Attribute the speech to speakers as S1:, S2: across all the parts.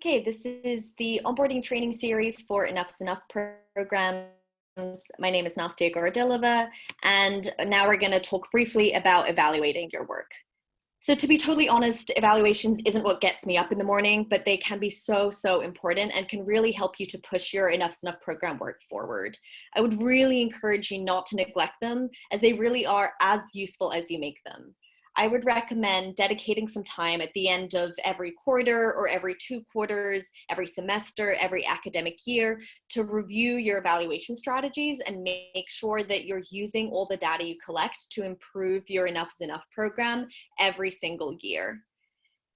S1: Okay, this is the onboarding training series for Enough is Enough programs. My name is Nastya Gordilova, and now we're going to talk briefly about evaluating your work. So to be totally honest, evaluations isn't what gets me up in the morning, but they can be so important and can really help you to push your Enough is Enough program work forward. I would really encourage you not to neglect them, as they really are as useful as you make them. I would recommend dedicating some time at the end of every quarter or every 2 quarters, every semester, every academic year to review your evaluation strategies and make sure that you're using all the data you collect to improve your Enough is Enough program every single year.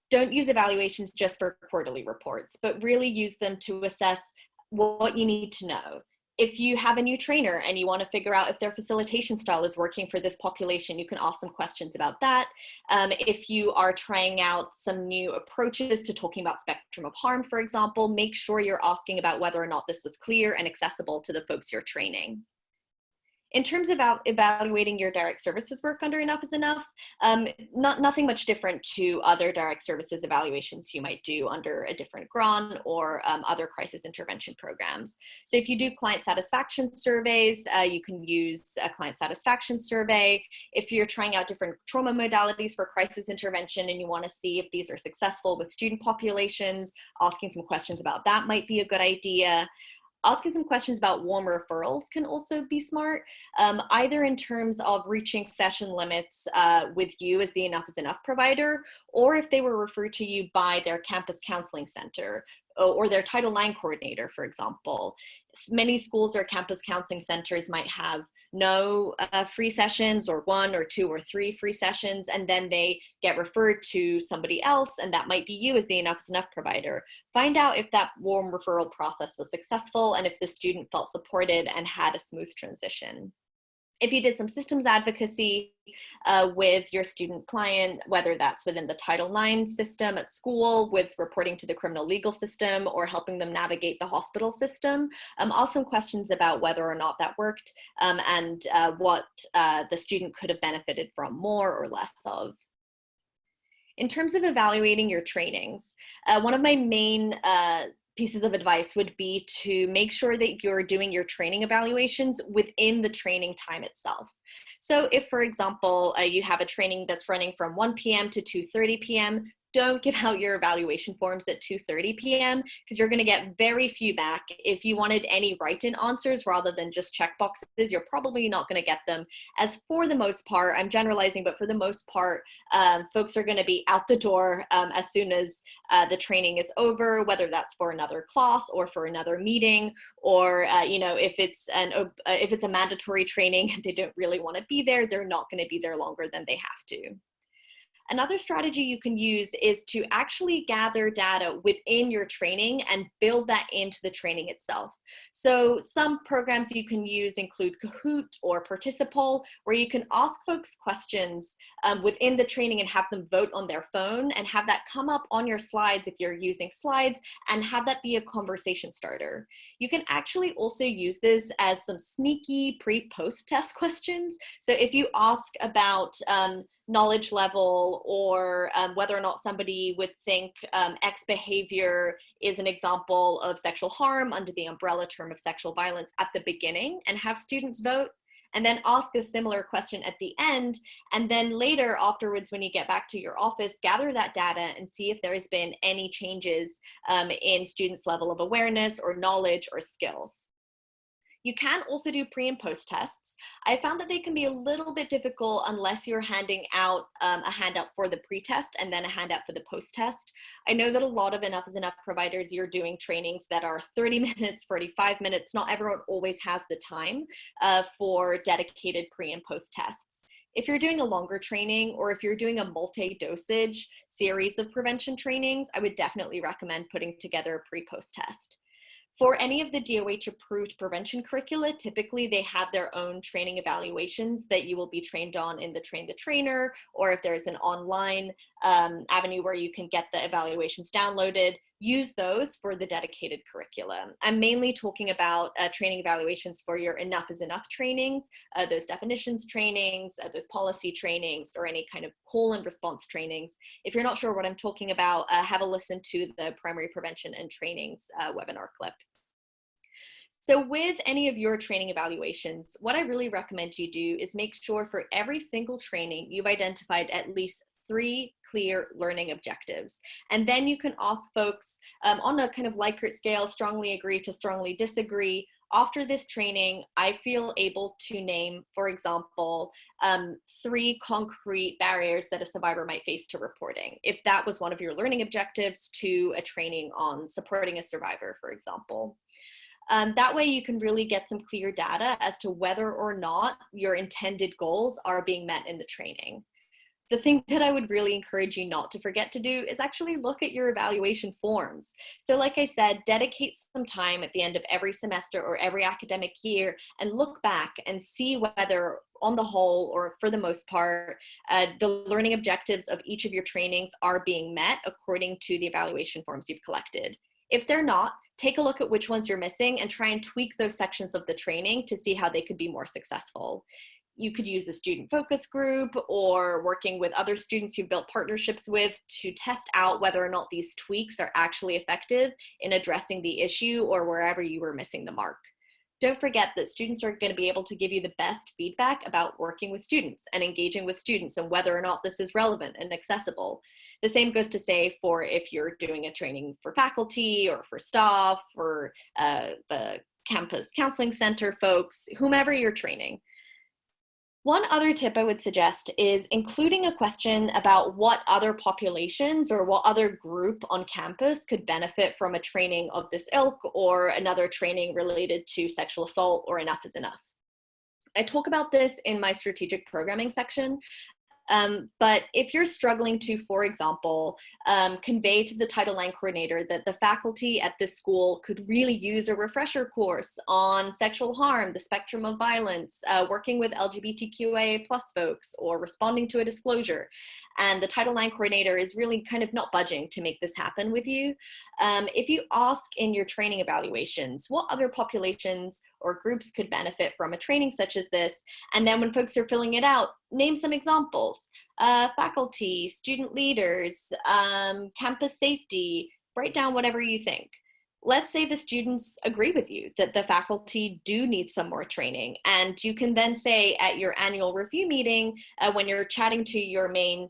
S1: Don't use evaluations just for quarterly reports, but really use them to assess what you need to know. If you have a new trainer and you want to figure out if their facilitation style is working for this population, you can ask some questions about that. If you are trying out some new approaches to talking about spectrum of harm, for example, make sure you're asking about whether or not this was clear and accessible to the folks you're training. In terms of evaluating your direct services work under Enough is Enough, nothing much different to other direct services evaluations you might do under a different grant or other crisis intervention programs. So if you do client satisfaction surveys, you can use a client satisfaction survey. If you're trying out different trauma modalities for crisis intervention and you want to see if these are successful with student populations, asking some questions about that might be a good idea. Asking some questions about warm referrals can also be smart, either in terms of reaching session limits with you as the Enough is Enough provider, or if they were referred to you by their campus counseling center or their Title IX coordinator, for example. Many schools or campus counseling centers might have no free sessions or 1 or 2 or 3 free sessions, and then they get referred to somebody else, and that might be you as the Enough is Enough provider. Find out if that warm referral process was successful and if the student felt supported and had a smooth transition. If you did some systems advocacy with your student client, whether that's within the Title IX system at school with reporting to the criminal legal system or helping them navigate the hospital system, ask some questions about whether or not that worked and what the student could have benefited from more or less of. In terms of evaluating your trainings, one of my main pieces of advice would be to make sure that you're doing your training evaluations within the training time itself. So if, for example, you have a training that's running from 1 p.m. to 2:30 p.m., don't give out your evaluation forms at 2:30 p.m. because you're going to get very few back. If you wanted any write-in answers rather than just check boxes, you're probably not going to get them. As for the most part, I'm generalizing, but for the most part, folks are going to be out the door as soon as the training is over, whether that's for another class or for another meeting, or if it's a mandatory training and they don't really want to be there, they're not going to be there longer than they have to. Another strategy you can use is to actually gather data within your training and build that into the training itself. So some programs you can use include Kahoot or Participal, where you can ask folks questions within the training and have them vote on their phone and have that come up on your slides if you're using slides and have that be a conversation starter. You can actually also use this as some sneaky pre-post test questions. So if you ask about knowledge level or whether or not somebody would think X behavior is an example of sexual harm under the umbrella term of sexual violence at the beginning and have students vote, and then ask a similar question at the end, and then later afterwards when you get back to your office, gather that data and see if there's been any changes in students' level of awareness or knowledge or skills. You can also do pre and post tests. I found that they can be a little bit difficult unless you're handing out a handout for the pre-test and then a handout for the post-test. I know that a lot of Enough is Enough providers, you're doing trainings that are 30 minutes, 45 minutes. Not everyone always has the time for dedicated pre and post tests. If you're doing a longer training or if you're doing a multi-dosage series of prevention trainings, I would definitely recommend putting together a pre-post test. For any of the DOH approved prevention curricula, typically they have their own training evaluations that you will be trained on in the Train the Trainer, or if there's an online avenue where you can get the evaluations downloaded. Use those for the dedicated curriculum. I'm mainly talking about training evaluations for your Enough is Enough trainings, those definitions trainings, those policy trainings, or any kind of call and response trainings. If you're not sure what I'm talking about, have a listen to the Primary Prevention and Trainings webinar clip. So with any of your training evaluations, what I really recommend you do is make sure for every single training you've identified at least 3 clear learning objectives. And then you can ask folks on a kind of Likert scale, strongly agree to strongly disagree. After this training, I feel able to name, for example, 3 concrete barriers that a survivor might face to reporting. If that was one of your learning objectives to a training on supporting a survivor, for example. That way you can really get some clear data as to whether or not your intended goals are being met in the training. The thing that I would really encourage you not to forget to do is actually look at your evaluation forms. So like I said, dedicate some time at the end of every semester or every academic year and look back and see whether on the whole, or for the most part, the learning objectives of each of your trainings are being met according to the evaluation forms you've collected. If they're not, take a look at which ones you're missing and try and tweak those sections of the training to see how they could be more successful. You could use a student focus group or working with other students you've built partnerships with to test out whether or not these tweaks are actually effective in addressing the issue or wherever you were missing the mark. Don't forget that students are going to be able to give you the best feedback about working with students and engaging with students and whether or not this is relevant and accessible. The same goes to say for if you're doing a training for faculty or for staff or the campus counseling center folks, whomever you're training. One other tip I would suggest is including a question about what other populations or what other group on campus could benefit from a training of this ilk or another training related to sexual assault or Enough is Enough. I talk about this in my strategic programming section. But if you're struggling to, for example, convey to the Title IX coordinator that the faculty at this school could really use a refresher course on sexual harm, the spectrum of violence, working with LGBTQIA+ folks, or responding to a disclosure, and the Title IX coordinator is really kind of not budging to make this happen with you, if you ask in your training evaluations what other populations or groups could benefit from a training such as this, and then when folks are filling it out, name some examples. Faculty, student leaders, campus safety, write down whatever you think. Let's say the students agree with you that the faculty do need some more training, and you can then say at your annual review meeting, when you're chatting to your main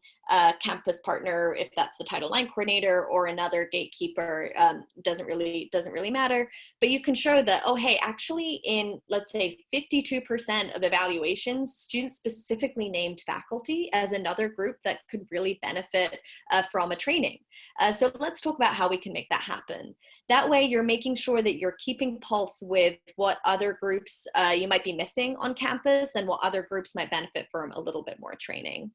S1: campus partner, if that's the Title IX coordinator or another gatekeeper, doesn't really matter, but you can show that, oh, hey, actually in, let's say 52% of evaluations, students specifically named faculty as another group that could really benefit from a training. So let's talk about how we can make that happen. That way you're making sure that you're keeping pulse with what other groups you might be missing on campus and what other groups might benefit from a little bit more training.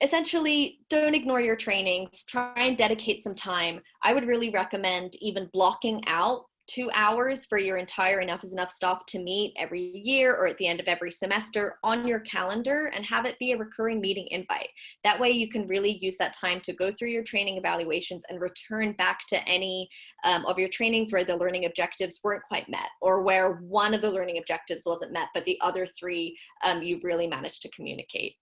S1: Essentially, don't ignore your trainings, try and dedicate some time. I would really recommend even blocking out 2 hours for your entire Enough is Enough staff to meet every year or at the end of every semester on your calendar and have it be a recurring meeting invite. That way you can really use that time to go through your training evaluations and return back to any of your trainings where the learning objectives weren't quite met, or where one of the learning objectives wasn't met, but the other 3 you've really managed to communicate.